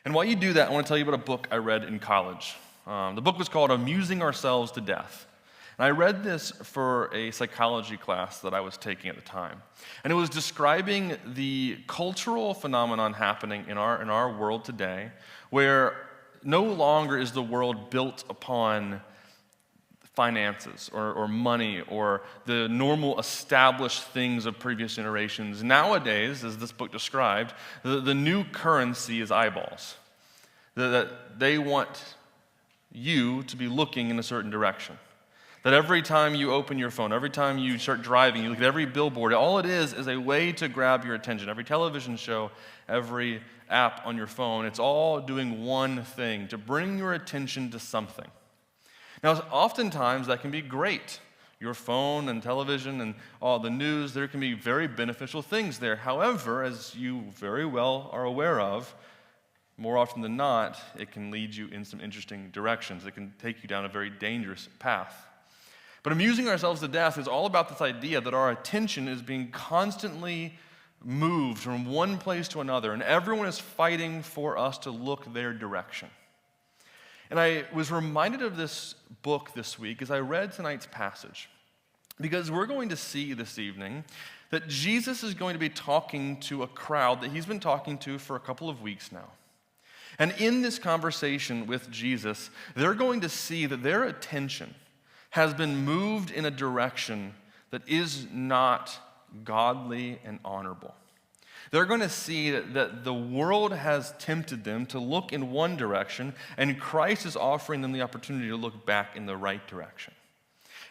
And while you do that, I want to tell you about a book I read in college. The book was called Amusing Ourselves to Death. And I read this for a psychology class that I was taking at the time. And it was describing the cultural phenomenon happening in our world today, where no longer is the world built upon finances or money or the normal established things of previous generations. Nowadays, as this book described, the new currency is eyeballs. That they want you to be looking in a certain direction. That every time you open your phone, every time you start driving, you look at every billboard, all it is a way to grab your attention. Every television show, every app on your phone, it's all doing one thing, to bring your attention to something. Now, oftentimes that can be great. Your phone and television and all the news, there can be very beneficial things there. However, as you very well are aware of, more often than not, it can lead you in some interesting directions. It can take you down a very dangerous path. But amusing ourselves to death is all about this idea that our attention is being constantly moved from one place to another, and everyone is fighting for us to look their direction. And I was reminded of this book this week as I read tonight's passage, because we're going to see this evening that Jesus is going to be talking to a crowd that he's been talking to for a couple of weeks now. And in this conversation with Jesus, they're going to see that their attention has been moved in a direction that is not godly and honorable. They're going to see that the world has tempted them to look in one direction, and Christ is offering them the opportunity to look back in the right direction.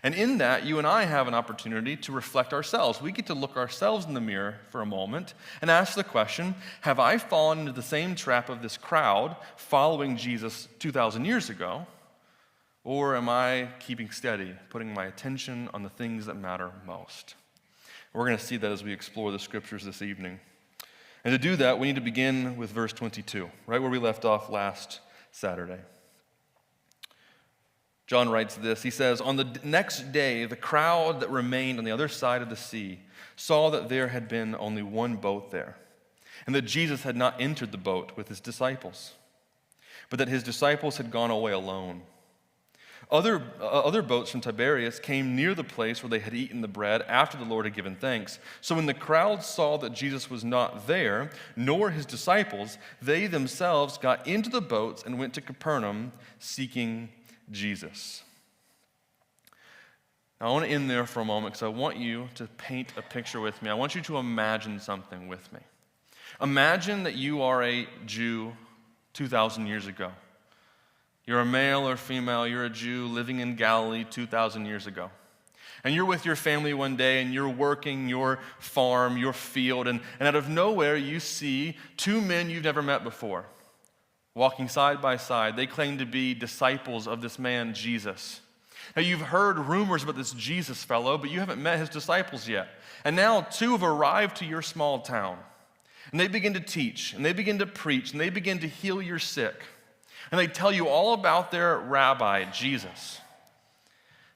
And in that, you and I have an opportunity to reflect ourselves. We get to look ourselves in the mirror for a moment and ask the question, have I fallen into the same trap of this crowd following Jesus 2,000 years ago? Or am I keeping steady, putting my attention on the things that matter most? We're going to see that as we explore the scriptures this evening. And to do that, we need to begin with verse 22, right where we left off last Saturday. John writes this. He says, "On the next day, the crowd that remained on the other side of the sea saw that there had been only one boat there, and that Jesus had not entered the boat with his disciples, but that his disciples had gone away alone. Other boats from Tiberias came near the place where they had eaten the bread after the Lord had given thanks. So when the crowd saw that Jesus was not there, nor his disciples, they themselves got into the boats and went to Capernaum seeking Jesus." Now, I want to end there for a moment because I want you to paint a picture with me. I want you to imagine something with me. Imagine that you are a Jew 2,000 years ago. You're a male or female, you're a Jew living in Galilee 2,000 years ago. And you're with your family one day and you're working your farm, your field, and out of nowhere you see two men you've never met before walking side by side. They claim to be disciples of this man, Jesus. Now you've heard rumors about this Jesus fellow, but you haven't met his disciples yet. And now two have arrived to your small town. And they begin to teach, and they begin to preach, and they begin to heal your sick. And they tell you all about their rabbi, Jesus.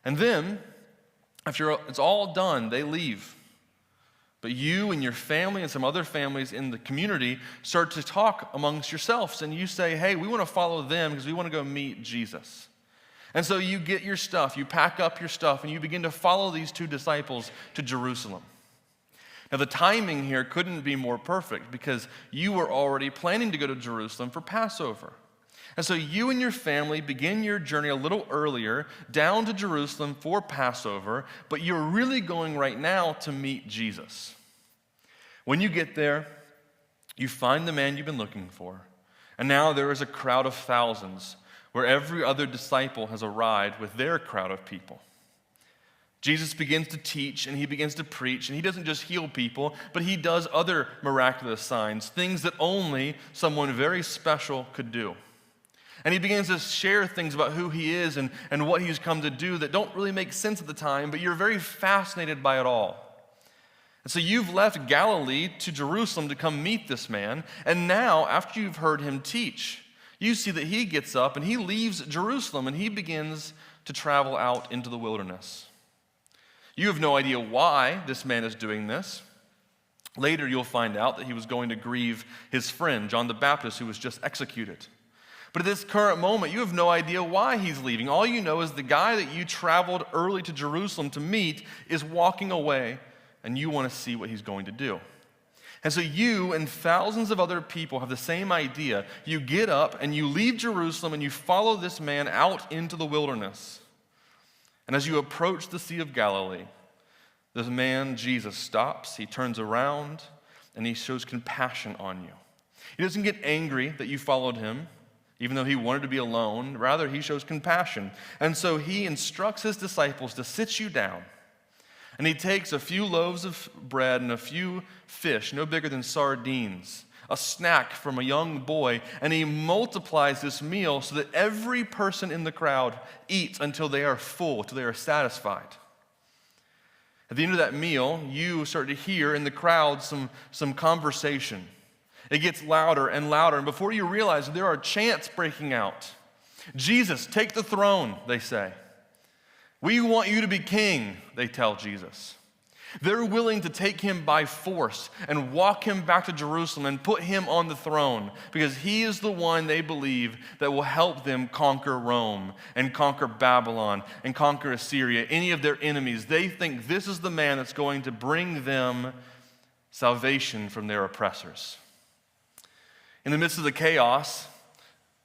And then, after it's all done, they leave. But you and your family and some other families in the community start to talk amongst yourselves. And you say, hey, we want to follow them because we want to go meet Jesus. And so you get your stuff, you pack up your stuff, and you begin to follow these two disciples to Jerusalem. Now, the timing here couldn't be more perfect because you were already planning to go to Jerusalem for Passover. And so you and your family begin your journey a little earlier down to Jerusalem for Passover, but you're really going right now to meet Jesus. When you get there, you find the man you've been looking for, and now there is a crowd of thousands where every other disciple has arrived with their crowd of people. Jesus begins to teach and he begins to preach, and he doesn't just heal people, but he does other miraculous signs, things that only someone very special could do. And he begins to share things about who he is and what he's come to do that don't really make sense at the time, but you're very fascinated by it all. And so you've left Galilee to Jerusalem to come meet this man, and now, after you've heard him teach, you see that he gets up and he leaves Jerusalem and he begins to travel out into the wilderness. You have no idea why this man is doing this. Later, you'll find out that he was going to grieve his friend, John the Baptist, who was just executed. But at this current moment, you have no idea why he's leaving. All you know is the guy that you traveled early to Jerusalem to meet is walking away, and you want to see what he's going to do. And so you and thousands of other people have the same idea. You get up and you leave Jerusalem and you follow this man out into the wilderness. And as you approach the Sea of Galilee, this man, Jesus, stops, he turns around, and he shows compassion on you. He doesn't get angry that you followed him, even though he wanted to be alone. Rather, he shows compassion. And so he instructs his disciples to sit you down. And he takes a few loaves of bread and a few fish, no bigger than sardines, a snack from a young boy, and he multiplies this meal so that every person in the crowd eats until they are full, until they are satisfied. At the end of that meal, you start to hear in the crowd some conversation. It gets louder and louder, and before you realize it, there are chants breaking out. Jesus, take the throne, they say. We want you to be king, they tell Jesus. They're willing to take him by force and walk him back to Jerusalem and put him on the throne because he is the one they believe that will help them conquer Rome and conquer Babylon and conquer Assyria, any of their enemies. They think this is the man that's going to bring them salvation from their oppressors. In the midst of the chaos,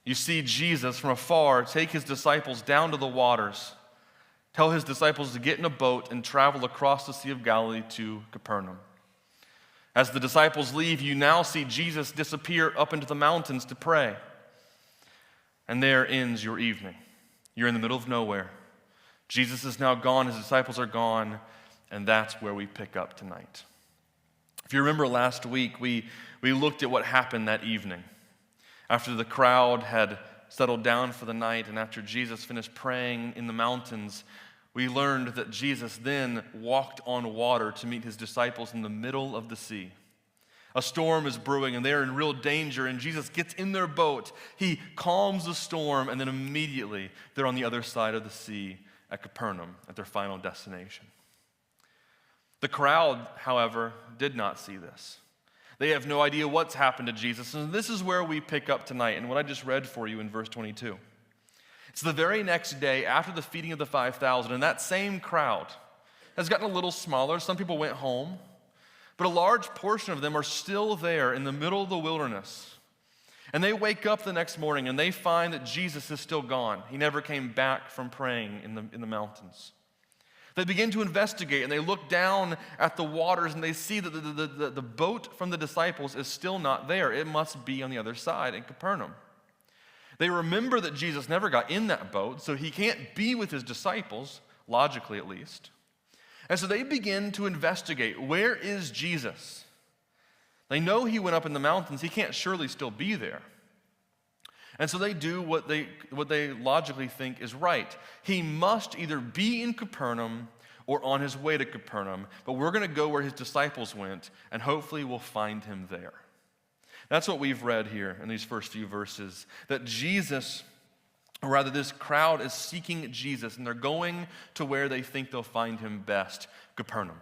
you see Jesus from afar take his disciples down to the waters, tell his disciples to get in a boat and travel across the Sea of Galilee to Capernaum. As the disciples leave, you now see Jesus disappear up into the mountains to pray. And there ends your evening. You're in the middle of nowhere. Jesus is now gone, his disciples are gone, and that's where we pick up tonight. If you remember last week, we looked at what happened that evening. After the crowd had settled down for the night, and after Jesus finished praying in the mountains, we learned that Jesus then walked on water to meet his disciples in the middle of the sea. A storm is brewing, and they're in real danger, and Jesus gets in their boat. He calms the storm, and then immediately they're on the other side of the sea at Capernaum, at their final destination. The crowd, however, did not see this. They have no idea what's happened to Jesus, and this is where we pick up tonight, and what I just read for you in verse 22. It's the very next day after the feeding of the 5,000, and that same crowd has gotten a little smaller. Some people went home, but a large portion of them are still there in the middle of the wilderness. And they wake up the next morning, and they find that Jesus is still gone. He never came back from praying in the mountains. They begin to investigate, and they look down at the waters, and they see that the boat from the disciples is still not there. It must be on the other side in Capernaum. They remember that Jesus never got in that boat, so he can't be with his disciples, logically at least. And so they begin to investigate, where is Jesus? They know he went up in the mountains. He can't surely still be there. And so they do what they logically think is right. He must either be in Capernaum or on his way to Capernaum, but we're going to go where his disciples went, and hopefully we'll find him there. That's what we've read here in these first few verses, that Jesus, or rather this crowd is seeking Jesus, and they're going to where they think they'll find him best, Capernaum.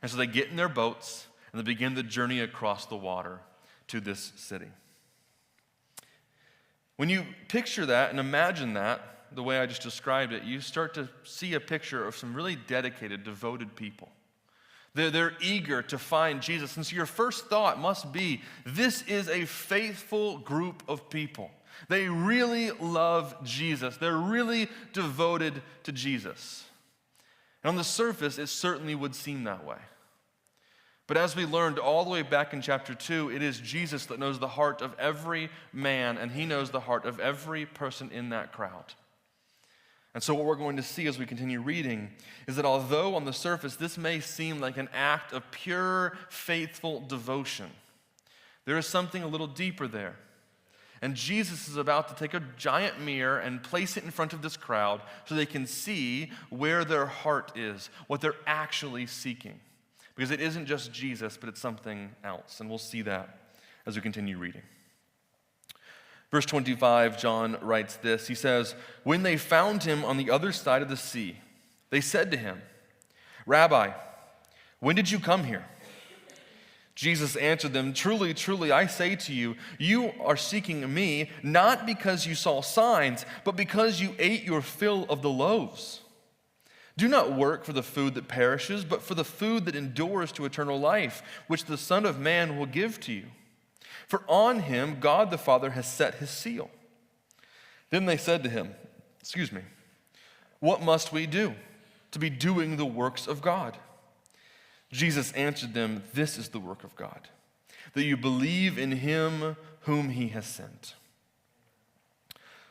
And so they get in their boats, and they begin the journey across the water to this city. When you picture that and imagine that, the way I just described it, you start to see a picture of some really dedicated, devoted people. They're eager to find Jesus. And so your first thought must be, this is a faithful group of people. They really love Jesus. They're really devoted to Jesus. And on the surface, it certainly would seem that way. But as we learned all the way back in chapter 2, it is Jesus that knows the heart of every man, and he knows the heart of every person in that crowd. And so what we're going to see as we continue reading is that although on the surface this may seem like an act of pure, faithful devotion, there is something a little deeper there. And Jesus is about to take a giant mirror and place it in front of this crowd so they can see where their heart is, what they're actually seeking. Because it isn't just Jesus, but it's something else. And we'll see that as we continue reading. Verse 25, John writes this. He says, "When they found him on the other side of the sea, they said to him, 'Rabbi, when did you come here?' Jesus answered them, "Truly, truly, I say to you, you are seeking me, not because you saw signs, but because you ate your fill of the loaves. Do not work for the food that perishes, but for the food that endures to eternal life, which the Son of Man will give to you. For on him God the Father has set his seal." Then they said to him, "What must we do to be doing the works of God?" Jesus answered them, "This is the work of God, that you believe in him whom he has sent."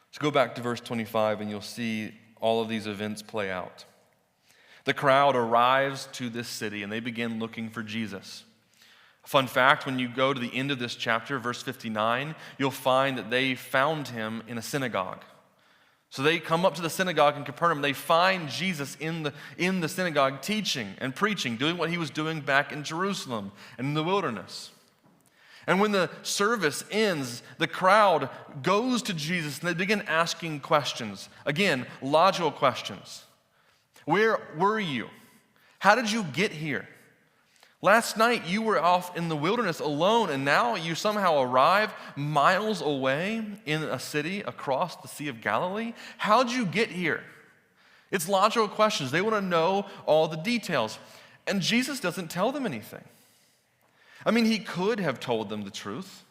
Let's go back to verse 25 and you'll see all of these events play out. The crowd arrives to this city and they begin looking for Jesus. Fun fact, when you go to the end of this chapter, verse 59, you'll find that they found him in a synagogue. So they come up to the synagogue in Capernaum. They find Jesus in the synagogue teaching and preaching, doing what he was doing back in Jerusalem and in the wilderness. And when the service ends, the crowd goes to Jesus and they begin asking questions. Again, logical questions. Where were you? How did you get here? Last night you were off in the wilderness alone, and now you somehow arrive miles away in a city across the Sea of Galilee. How'd you get here? It's logical questions. They want to know all the details. And Jesus doesn't tell them anything. I mean, he could have told them the truth.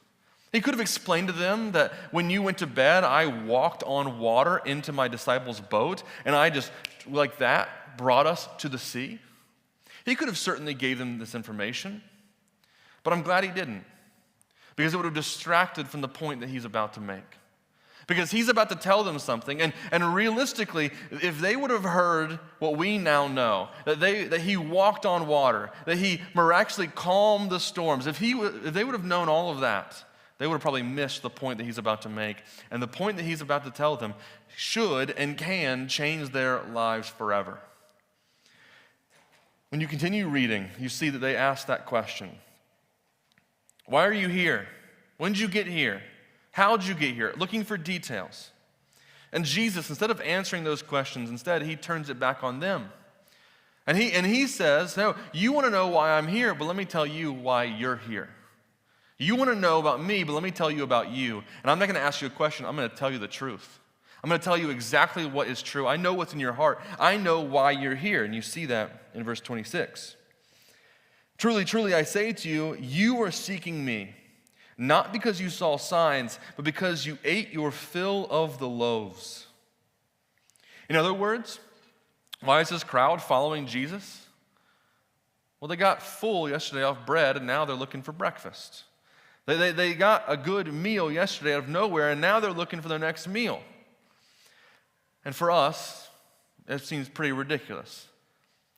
He could have explained to them that when you went to bed, I walked on water into my disciples' boat, and I just, like that, brought us to the sea. He could have certainly gave them this information, but I'm glad he didn't, because it would have distracted from the point that he's about to make. Because he's about to tell them something, and realistically, if they would have heard what we now know, that he walked on water, that he miraculously calmed the storms, if they would have known all of that, they would have probably missed the point that he's about to make. And the point that he's about to tell them should and can change their lives forever. When you continue reading, you see that they ask that question. Why are you here? When did you get here? How did you get here? Looking for details. And Jesus, instead of answering those questions, instead he turns it back on them. And he says, "No, you want to know why I'm here, but let me tell you why you're here. You want to know about me, but let me tell you about you. And I'm not going to ask you a question. I'm going to tell you the truth. I'm going to tell you exactly what is true. I know what's in your heart. I know why you're here." And you see that in verse 26. "Truly, truly, I say to you, you are seeking me, not because you saw signs, but because you ate your fill of the loaves." In other words, why is this crowd following Jesus? Well, they got full yesterday off bread, and now they're looking for breakfast. They got a good meal yesterday out of nowhere, and now they're looking for their next meal. And for us, it seems pretty ridiculous.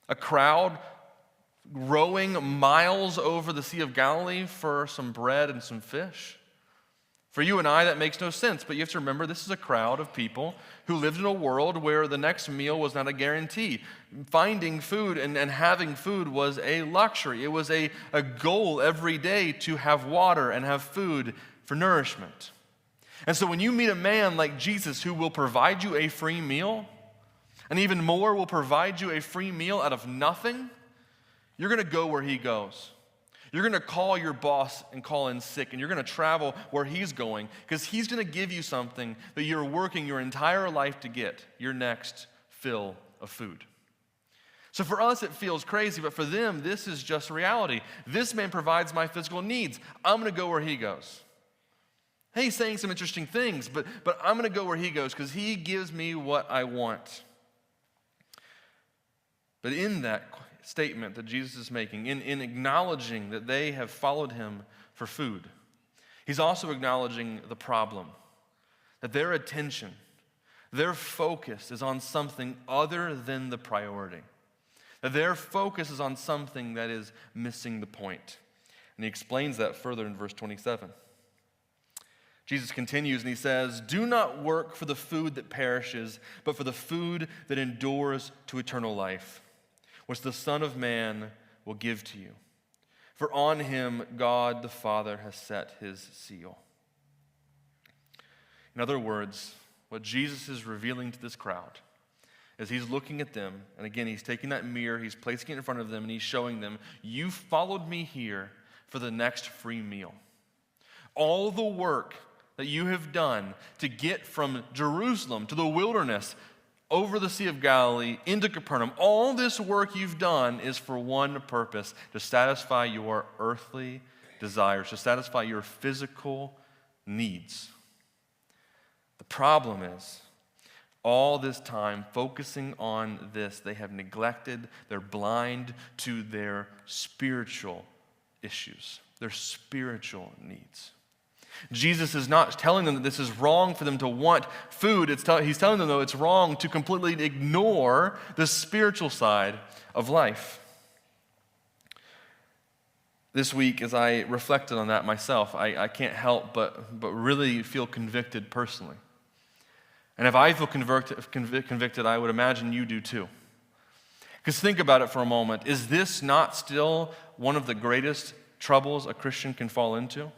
A crowd rowing miles over the Sea of Galilee for some bread and some fish. For you and I, that makes no sense, but you have to remember this is a crowd of people who lived in a world where the next meal was not a guarantee. Finding food and having food was a luxury. It was a goal every day to have water and have food for nourishment. And so when you meet a man like Jesus who will provide you a free meal, and even more will provide you a free meal out of nothing, you're going to go where he goes. You're going to call your boss and call in sick, and you're going to travel where he's going, because he's going to give you something that you're working your entire life to get, your next fill of food. So for us, it feels crazy, but for them, this is just reality. This man provides my physical needs. I'm going to go where he goes. Hey, he's saying some interesting things, but I'm going to go where he goes because he gives me what I want. But in that statement that Jesus is making, in acknowledging that they have followed him for food, he's also acknowledging the problem, that their attention, their focus is on something other than the priority, that their focus is on something that is missing the point. And he explains that further in verse 27. Jesus continues and he says, "Do not work for the food that perishes, but for the food that endures to eternal life, which the Son of Man will give to you. For on him God the Father has set his seal." In other words, what Jesus is revealing to this crowd is he's looking at them, and again, he's taking that mirror, he's placing it in front of them, and he's showing them, you followed me here for the next free meal. All the work that you have done to get from Jerusalem to the wilderness, over the Sea of Galilee, into Capernaum, all this work you've done is for one purpose: to satisfy your earthly desires, to satisfy your physical needs. The problem is, all this time focusing on this, they have neglected, they're blind to their spiritual issues, their spiritual needs. Jesus is not telling them that this is wrong for them to want food. He's telling them, though, it's wrong to completely ignore the spiritual side of life. This week, as I reflected on that myself, I can't help but really feel convicted personally. And if I feel convicted, I would imagine you do too. Because think about it for a moment. Is this not still one of the greatest troubles a Christian can fall into?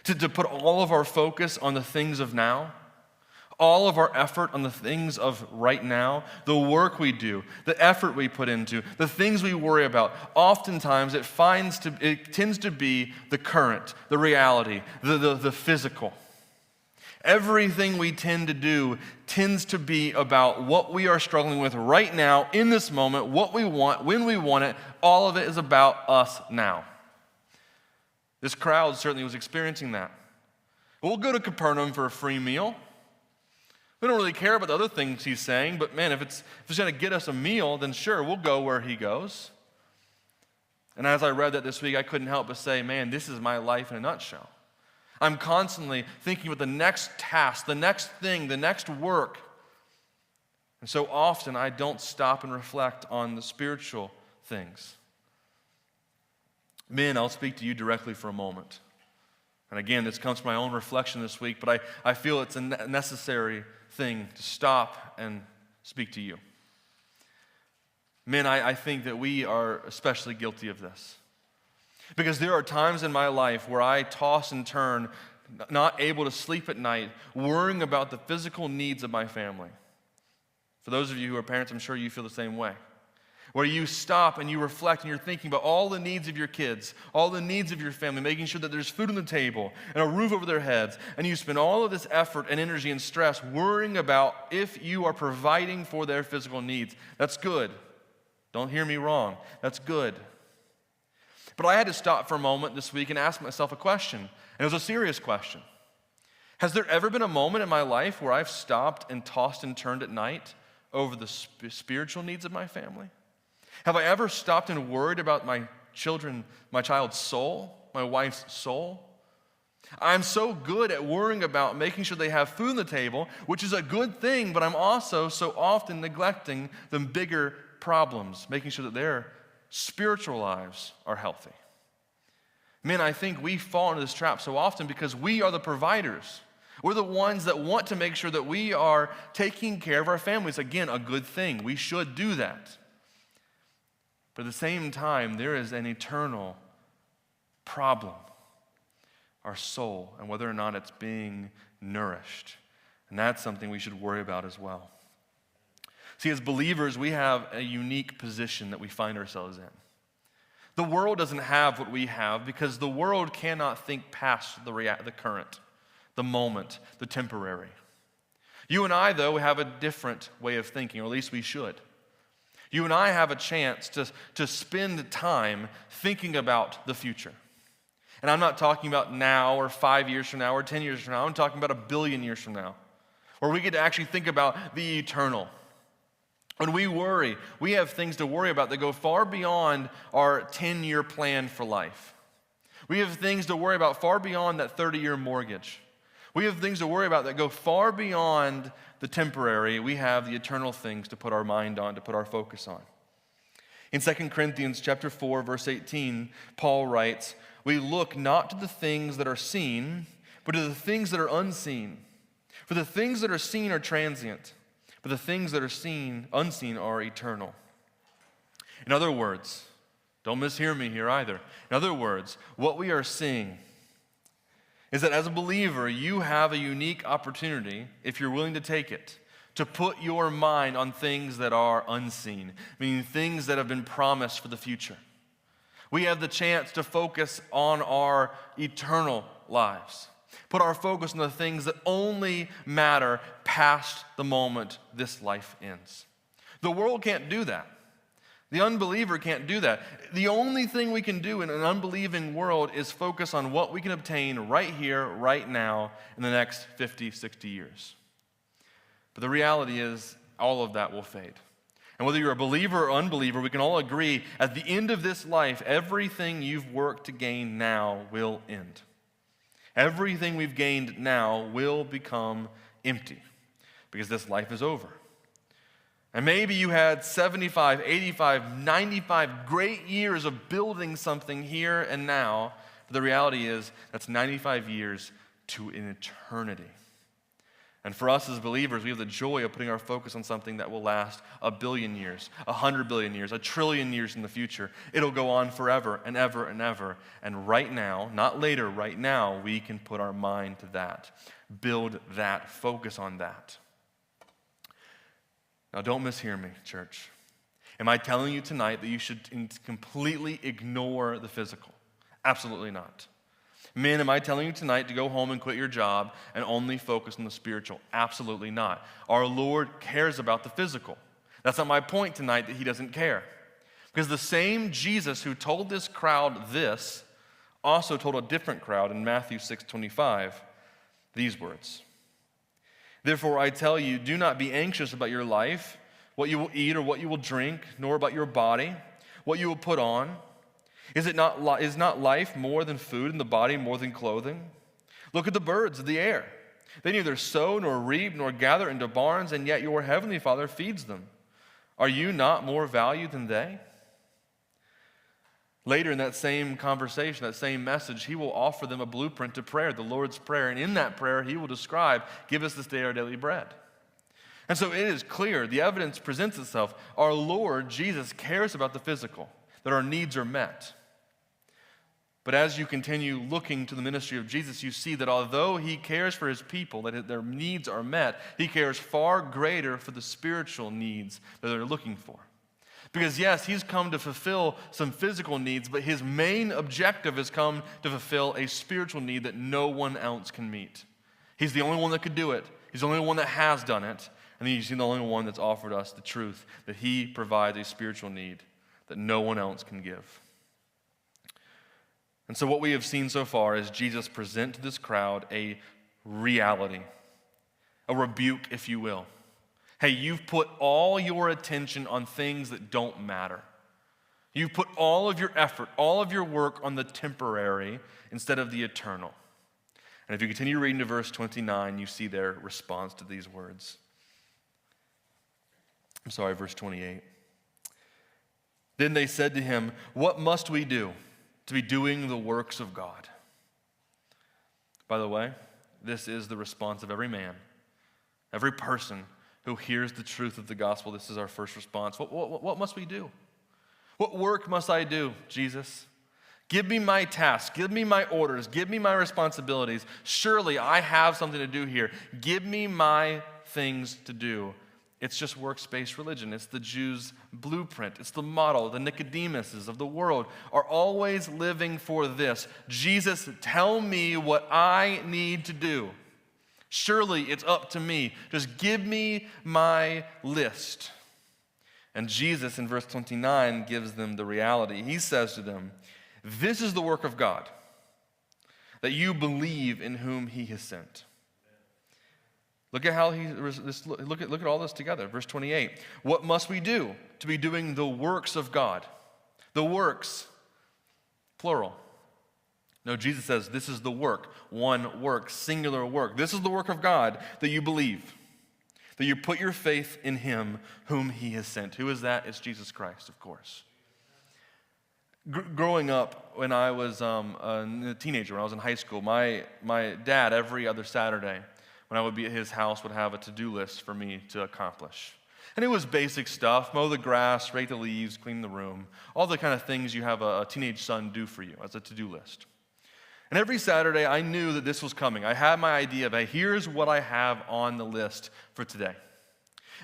To put all of our focus on the things of now, all of our effort on the things of right now, the work we do, the effort we put into, the things we worry about. Oftentimes it tends to be the current, the reality, the physical. Everything we tend to do tends to be about what we are struggling with right now, in this moment, what we want, when we want it. All of it is about us now. This crowd certainly was experiencing that. We'll go to Capernaum for a free meal. We don't really care about the other things he's saying, but man, if it's going to get us a meal, then sure, we'll go where he goes. And as I read that this week, I couldn't help but say, man, this is my life in a nutshell. I'm constantly thinking about the next task, the next thing, the next work. And so often I don't stop and reflect on the spiritual things. Men, I'll speak to you directly for a moment. And again, this comes from my own reflection this week, but I feel it's a necessary thing to stop and speak to you. Men, I think that we are especially guilty of this. Because there are times in my life where I toss and turn, not able to sleep at night, worrying about the physical needs of my family. For those of you who are parents, I'm sure you feel the same way. Where you stop and you reflect and you're thinking about all the needs of your kids, all the needs of your family, making sure that there's food on the table and a roof over their heads, and you spend all of this effort and energy and stress worrying about if you are providing for their physical needs. That's good. Don't hear me wrong. That's good. But I had to stop for a moment this week and ask myself a question, and it was a serious question. Has there ever been a moment in my life where I've stopped and tossed and turned at night over the spiritual needs of my family? Have I ever stopped and worried about my child's soul, my wife's soul? I'm so good at worrying about making sure they have food on the table, which is a good thing, but I'm also so often neglecting the bigger problems, making sure that their spiritual lives are healthy. Men, I think we fall into this trap so often because we are the providers. We're the ones that want to make sure that we are taking care of our families. Again, a good thing. We should do that. But at the same time, there is an eternal problem, our soul, and whether or not it's being nourished. And that's something we should worry about as well. See, as believers, we have a unique position that we find ourselves in. The world doesn't have what we have because the world cannot think past the current, the moment, the temporary. You and I, though, have a different way of thinking, or at least we should. You and I have a chance to spend time thinking about the future. And I'm not talking about now or 5 years from now or 10 years from now. I'm talking about 1 billion years from now, where we get to actually think about the eternal. When we worry, we have things to worry about that go far beyond our 10-year plan for life. We have things to worry about far beyond that 30-year mortgage. We have things to worry about that go far beyond the temporary. We have the eternal things to put our mind on, to put our focus on. In 2 Corinthians chapter 4, verse 18, Paul writes, "We look not to the things that are seen, but to the things that are unseen. For the things that are seen are transient, but the things that are unseen are eternal." In other words, don't mishear me here either. In other words, what we are seeing is that as a believer, you have a unique opportunity, if you're willing to take it, to put your mind on things that are unseen, meaning things that have been promised for the future. We have the chance to focus on our eternal lives. Put our focus on the things that only matter past the moment this life ends. The world can't do that. The unbeliever can't do that. The only thing we can do in an unbelieving world is focus on what we can obtain right here, right now, in the next 50, 60 years. But the reality is, all of that will fade. And whether you're a believer or unbeliever, we can all agree at the end of this life, everything you've worked to gain now will end. Everything we've gained now will become empty because this life is over. And maybe you had 75, 85, 95 great years of building something here and now, but the reality is that's 95 years to an eternity. And for us as believers, we have the joy of putting our focus on something that will last 1 billion years, 100 billion years, 1 trillion years in the future. It'll go on forever and ever and ever. And right now, not later, right now, we can put our mind to that. Build that, focus on that. Now, don't mishear me, church. Am I telling you tonight that you should completely ignore the physical? Absolutely not. Men, am I telling you tonight to go home and quit your job and only focus on the spiritual? Absolutely not. Our Lord cares about the physical. That's not my point tonight, that he doesn't care. Because the same Jesus who told this crowd this also told a different crowd in Matthew 6:25 these words. Therefore I tell you, do not be anxious about your life, what you will eat or what you will drink, nor about your body, what you will put on. Is not life more than food and the body more than clothing? Look at the birds of the air. They neither sow nor reap nor gather into barns, and yet your heavenly Father feeds them. Are you not more valued than they? Later in that same conversation, that same message, he will offer them a blueprint to prayer, the Lord's Prayer. And in that prayer, he will describe, give us this day our daily bread. And so it is clear, the evidence presents itself. Our Lord, Jesus, cares about the physical, that our needs are met. But as you continue looking to the ministry of Jesus, you see that although he cares for his people, that their needs are met, he cares far greater for the spiritual needs that they're looking for. Because yes, he's come to fulfill some physical needs, but his main objective has come to fulfill a spiritual need that no one else can meet. He's the only one that could do it. He's the only one that has done it. And he's the only one that's offered us the truth, that he provides a spiritual need that no one else can give. And so what we have seen so far is Jesus present to this crowd a reality, a rebuke, if you will. Hey, you've put all your attention on things that don't matter. You've put all of your effort, all of your work on the temporary instead of the eternal. And if you continue reading to verse 29, you see their response to these words. Verse 28. Then they said to him, "What must we do to be doing the works of God?" By the way, this is the response of every man, every person who hears the truth of the gospel. This is our first response. What must we do? What work must I do, Jesus? Give me my tasks. Give me my orders. Give me my responsibilities. Surely I have something to do here. Give me my things to do. It's just works-based religion. It's the Jews' blueprint. It's the model. The Nicodemuses of the world are always living for this. Jesus, tell me what I need to do. Surely it's up to me. Just give me my list. And Jesus, in verse 29, gives them the reality. He says to them, "This is the work of God, that you believe in whom he has sent." Look at how look at all this together. Verse 28. What must we do to be doing the works of God? The works, plural. No, Jesus says this is the work, one work, singular work. This is the work of God, that you believe, that you put your faith in him whom he has sent. Who is that? It's Jesus Christ, of course. Growing up, when I was a teenager, when I was in high school, my dad, every other Saturday, when I would be at his house, would have a to-do list for me to accomplish. And it was basic stuff: mow the grass, rake the leaves, clean the room, all the kind of things you have a teenage son do for you as a to-do list. And every Saturday, I knew that this was coming. I had my idea of, hey, here's what I have on the list for today.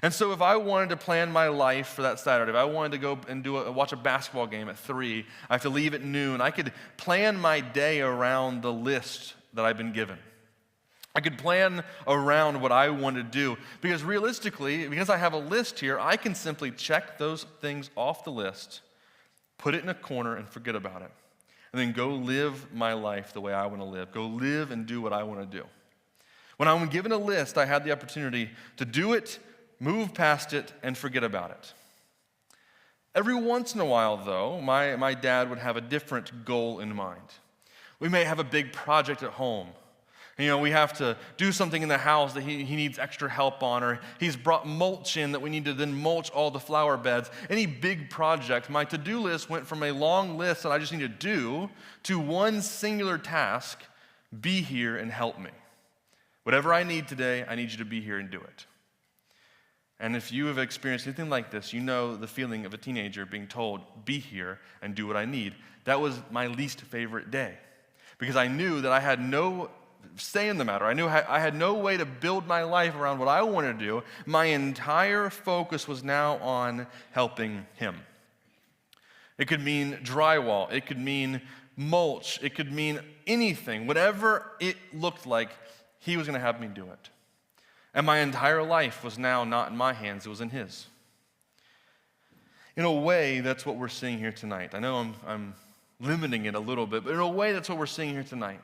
And so if I wanted to plan my life for that Saturday, if I wanted to go and watch a basketball game at 3, I have to leave at noon, I could plan my day around the list that I've been given. I could plan around what I want to do, because realistically, because I have a list here, I can simply check those things off the list, put it in a corner, and forget about it. And then go live my life the way I want to live. Go live and do what I want to do. When I'm given a list, I had the opportunity to do it, move past it, and forget about it. Every once in a while, though, my dad would have a different goal in mind. We may have a big project at home. We have to do something in the house that he needs extra help on, or he's brought mulch in that we need to then mulch all the flower beds. Any big project, my to-do list went from a long list that I just need to do to one singular task: be here and help me. Whatever I need today, I need you to be here and do it. And if you have experienced anything like this, you know the feeling of a teenager being told, be here and do what I need. That was my least favorite day, because I knew that I had no say in the matter. I knew I had no way to build my life around what I wanted to do. My entire focus was now on helping him. It could mean drywall. It could mean mulch. It could mean anything. Whatever it looked like, he was going to have me do it. And my entire life was now not in my hands, it was in his. In a way, that's what we're seeing here tonight. I know I'm limiting it a little bit, but in a way, that's what we're seeing here tonight.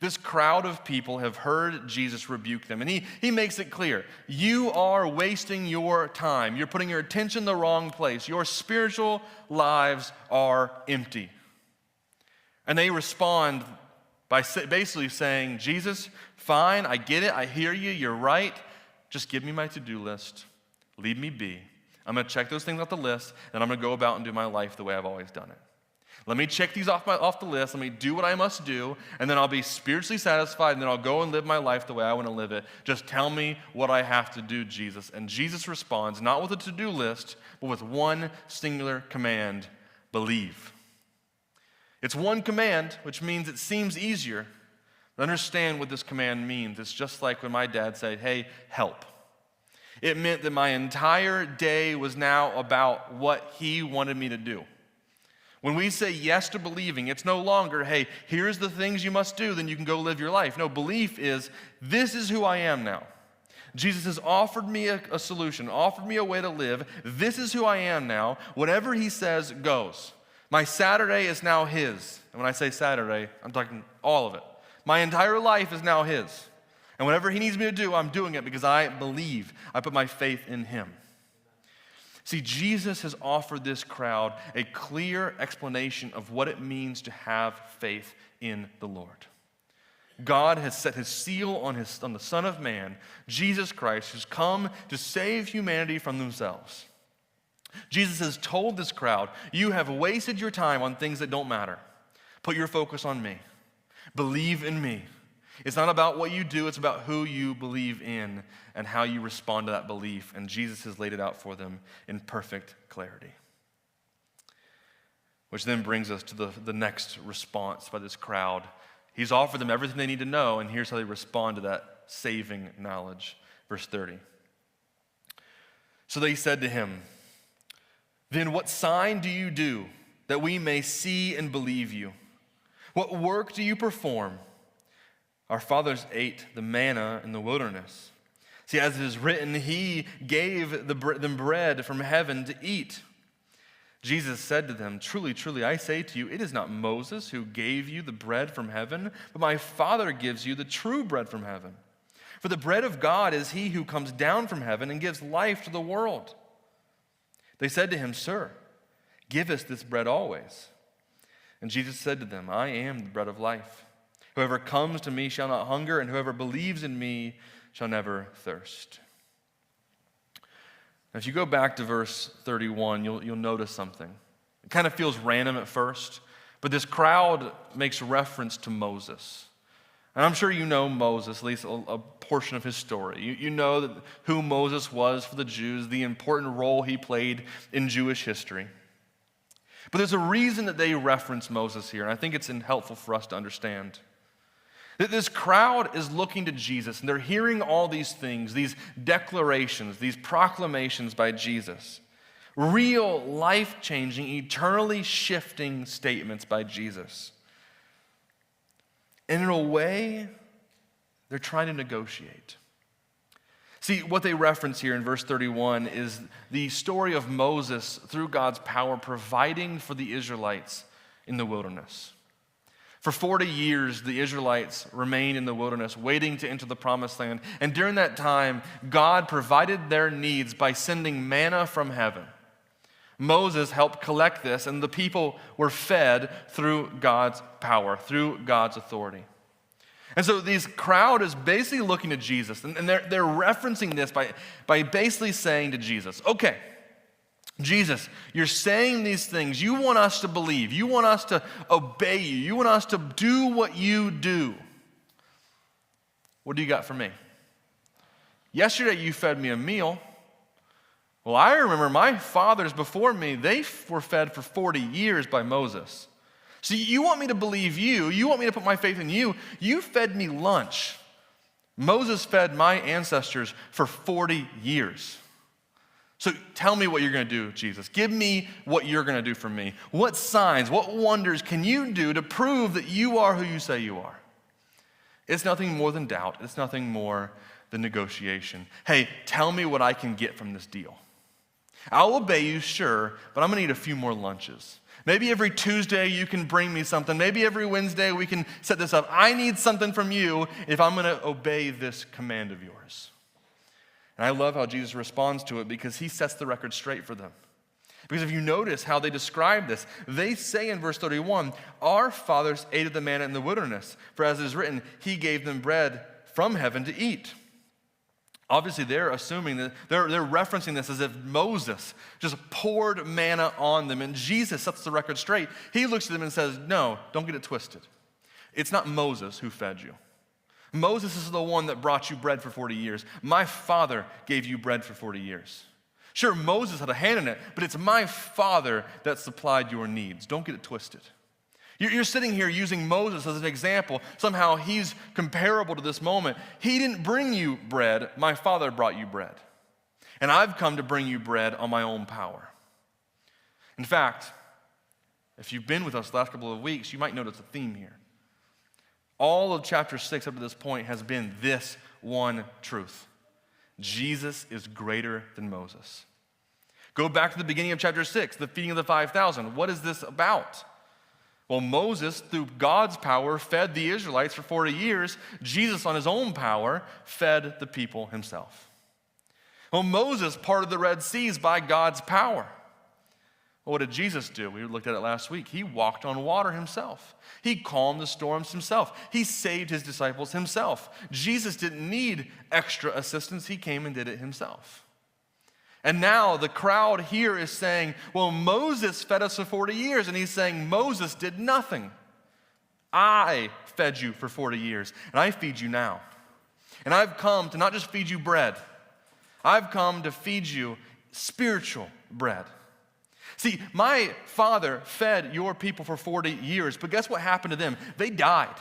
This crowd of people have heard Jesus rebuke them, and he makes it clear. You are wasting your time. You're putting your attention in the wrong place. Your spiritual lives are empty. And they respond by basically saying, Jesus, fine, I get it, I hear you, you're right. Just give me my to-do list. Leave me be. I'm going to check those things off the list, and I'm going to go about and do my life the way I've always done it. Let me check these off the list. Let me do what I must do, and then I'll be spiritually satisfied, and then I'll go and live my life the way I want to live it. Just tell me what I have to do, Jesus. And Jesus responds not with a to-do list, but with one singular command: believe. It's one command, which means it seems easier. But understand what this command means. It's just like when my dad said, hey, help. It meant that my entire day was now about what he wanted me to do. When we say yes to believing, it's no longer, hey, here's the things you must do, then you can go live your life. No, belief is, this is who I am now. Jesus has offered me a solution, offered me a way to live. This is who I am now. Whatever he says goes. My Saturday is now his. And when I say Saturday, I'm talking all of it. My entire life is now his. And whatever he needs me to do, I'm doing it because I believe. I put my faith in him. See, Jesus has offered this crowd a clear explanation of what it means to have faith in the Lord. God has set his seal on the Son of Man, Jesus Christ, who's come to save humanity from themselves. Jesus has told this crowd, you have wasted your time on things that don't matter. Put your focus on me. Believe in me. It's not about what you do, it's about who you believe in and how you respond to that belief. And Jesus has laid it out for them in perfect clarity. Which then brings us to the next response by this crowd. He's offered them everything they need to know, and here's how they respond to that saving knowledge. Verse 30. So they said to him, then what sign do you do that we may see and believe you? What work do you perform? Our fathers ate the manna in the wilderness. See, as it is written, he gave them bread from heaven to eat. Jesus said to them, truly, truly, I say to you, it is not Moses who gave you the bread from heaven, but my Father gives you the true bread from heaven. For the bread of God is he who comes down from heaven and gives life to the world. They said to him, sir, give us this bread always. And Jesus said to them, I am the bread of life. Whoever comes to me shall not hunger, and whoever believes in me shall never thirst. Now, if you go back to verse 31, you'll notice something. It kind of feels random at first, but this crowd makes reference to Moses. And I'm sure you know Moses, at least a portion of his story. You know who Moses was for the Jews, the important role he played in Jewish history. But there's a reason that they reference Moses here, and I think it's helpful for us to understand. That this crowd is looking to Jesus, and they're hearing all these things, these declarations, these proclamations by Jesus. Real, life-changing, eternally shifting statements by Jesus. And in a way, they're trying to negotiate. See, what they reference here in verse 31 is the story of Moses, through God's power, providing for the Israelites in the wilderness. For 40 years, the Israelites remained in the wilderness, waiting to enter the promised land. And during that time, God provided their needs by sending manna from heaven. Moses helped collect this, and the people were fed through God's power, through God's authority. And so this crowd is basically looking to Jesus, and they're referencing this by basically saying to Jesus, okay, Jesus, you're saying these things. You want us to believe. You want us to obey you. You want us to do what you do. What do you got for me? Yesterday you fed me a meal. Well, I remember my fathers before me, they were fed for 40 years by Moses. So you want me to believe you. You want me to put my faith in you. You fed me lunch. Moses fed my ancestors for 40 years. So tell me what you're going to do, Jesus. Give me what you're going to do for me. What signs, what wonders can you do to prove that you are who you say you are? It's nothing more than doubt. It's nothing more than negotiation. Hey, tell me what I can get from this deal. I'll obey you, sure, but I'm going to eat a few more lunches. Maybe every Tuesday you can bring me something. Maybe every Wednesday we can set this up. I need something from you if I'm going to obey this command of yours. And I love how Jesus responds to it because he sets the record straight for them. Because if you notice how they describe this, they say in verse 31, our fathers ate of the manna in the wilderness, for as it is written, he gave them bread from heaven to eat. Obviously, they're assuming that they're referencing this as if Moses just poured manna on them, and Jesus sets the record straight. He looks at them and says, no, don't get it twisted. It's not Moses who fed you. Moses is the one that brought you bread for 40 years. My father gave you bread for 40 years. Sure, Moses had a hand in it, but it's my father that supplied your needs. Don't get it twisted. You're sitting here using Moses as an example. Somehow he's comparable to this moment. He didn't bring you bread. My father brought you bread. And I've come to bring you bread on my own power. In fact, if you've been with us the last couple of weeks, you might notice a theme here. All of chapter 6 up to this point has been this one truth. Jesus is greater than Moses. Go back to the beginning of chapter 6, the feeding of the 5,000. What is this about? Well, Moses, through God's power, fed the Israelites for 40 years. Jesus, on his own power, fed the people himself. Well, Moses parted the Red Seas by God's power. Well, what did Jesus do? We looked at it last week. He walked on water himself. He calmed the storms himself. He saved his disciples himself. Jesus didn't need extra assistance. He came and did it himself. And now the crowd here is saying, well, Moses fed us for 40 years. And he's saying, Moses did nothing. I fed you for 40 years, and I feed you now. And I've come to not just feed you bread. I've come to feed you spiritual bread. See, my father fed your people for 40 years, but guess what happened to them? They died.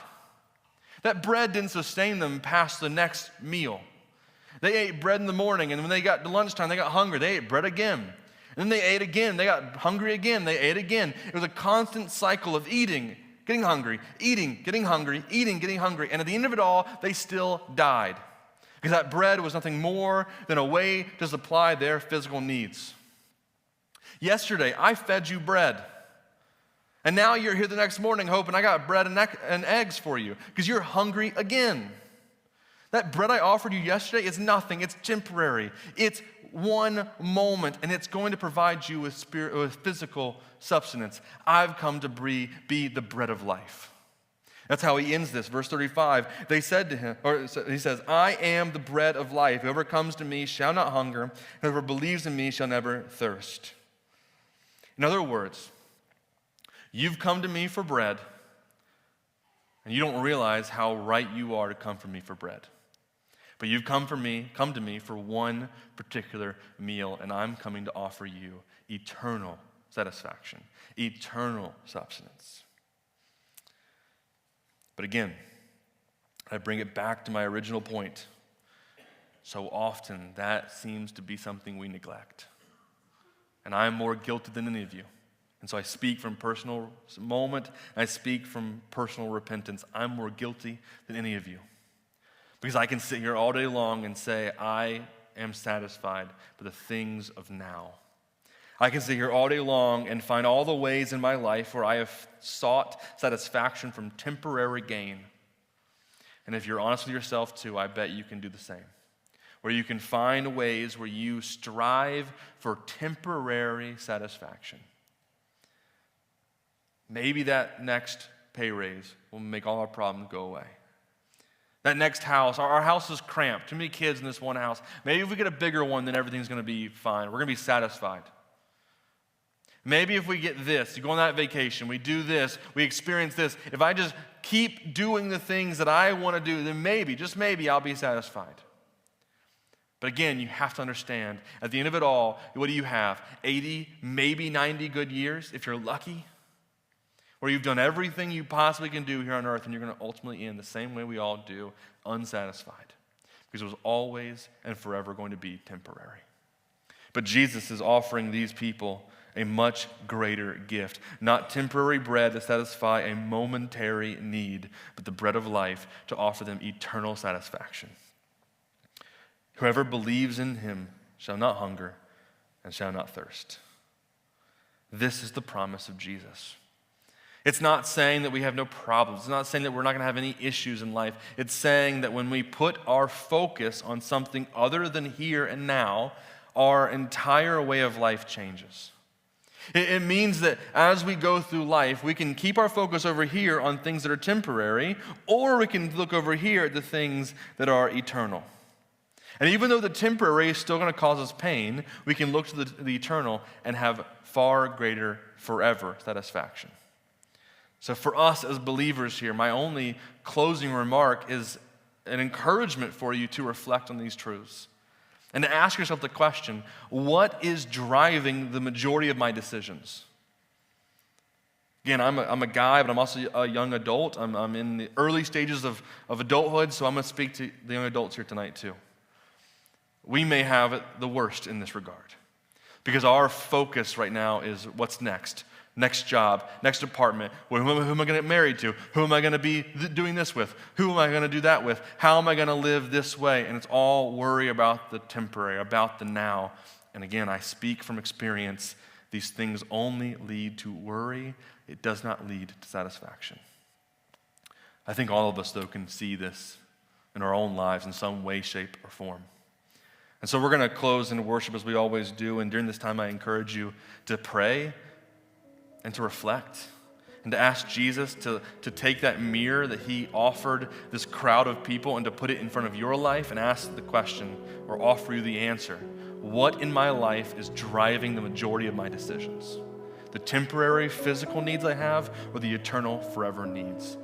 That bread didn't sustain them past the next meal. They ate bread in the morning, and when they got to lunchtime, they got hungry. They ate bread again. And then they ate again. They got hungry again. They ate again. It was a constant cycle of eating, getting hungry, eating, getting hungry, eating, getting hungry. And at the end of it all, they still died. Because that bread was nothing more than a way to supply their physical needs. Yesterday, I fed you bread. And now you're here the next morning hoping I got bread and eggs for you because you're hungry again. That bread I offered you yesterday is nothing. It's temporary. It's one moment, and it's going to provide you with physical substance. I've come to be the bread of life. That's how he ends this. Verse 35, they said to him, or he says, I am the bread of life. Whoever comes to me shall not hunger, and whoever believes in me shall never thirst. In other words, you've come to me for bread, and you don't realize how right you are to come for me for bread. But you've come to me for one particular meal, and I'm coming to offer you eternal satisfaction, eternal substance. But again, I bring it back to my original point. So often that seems to be something we neglect. And I'm more guilty than any of you. And so I speak from personal moment, and I speak from personal repentance. I'm more guilty than any of you. Because I can sit here all day long and say, I am satisfied by the things of now. I can sit here all day long and find all the ways in my life where I have sought satisfaction from temporary gain. And if you're honest with yourself too, I bet you can do the same. Where you can find ways where you strive for temporary satisfaction. Maybe that next pay raise will make all our problems go away. That next house, our house is cramped. Too many kids in this one house. Maybe if we get a bigger one, then everything's going to be fine. We're going to be satisfied. Maybe if we get this, you go on that vacation, we do this, we experience this. If I just keep doing the things that I want to do, then maybe, just maybe, I'll be satisfied. But again, you have to understand, at the end of it all, what do you have? 80, maybe 90 good years, if you're lucky, where you've done everything you possibly can do here on earth, and you're going to ultimately end the same way we all do, unsatisfied. Because it was always and forever going to be temporary. But Jesus is offering these people a much greater gift. Not temporary bread to satisfy a momentary need, but the bread of life to offer them eternal satisfaction. Whoever believes in him shall not hunger and shall not thirst. This is the promise of Jesus. It's not saying that we have no problems. It's not saying that we're not going to have any issues in life. It's saying that when we put our focus on something other than here and now, our entire way of life changes. It means that as we go through life, we can keep our focus over here on things that are temporary, or we can look over here at the things that are eternal. And even though the temporary is still going to cause us pain, we can look to the eternal and have far greater forever satisfaction. So for us as believers here, my only closing remark is an encouragement for you to reflect on these truths. And to ask yourself the question, what is driving the majority of my decisions? Again, I'm a guy, but I'm also a young adult. I'm in the early stages of adulthood, so I'm going to speak to the young adults here tonight too. We may have it the worst in this regard because our focus right now is what's next. Next job, next apartment, who am I going to get married to? Who am I going to be doing this with? Who am I going to do that with? How am I going to live this way? And it's all worry about the temporary, about the now. And again, I speak from experience. These things only lead to worry. It does not lead to satisfaction. I think all of us, though, can see this in our own lives in some way, shape, or form. And so we're going to close in worship as we always do. And during this time, I encourage you to pray and to reflect and to ask Jesus to take that mirror that he offered this crowd of people and to put it in front of your life and ask the question or offer you the answer. What in my life is driving the majority of my decisions? The temporary physical needs I have or the eternal forever needs?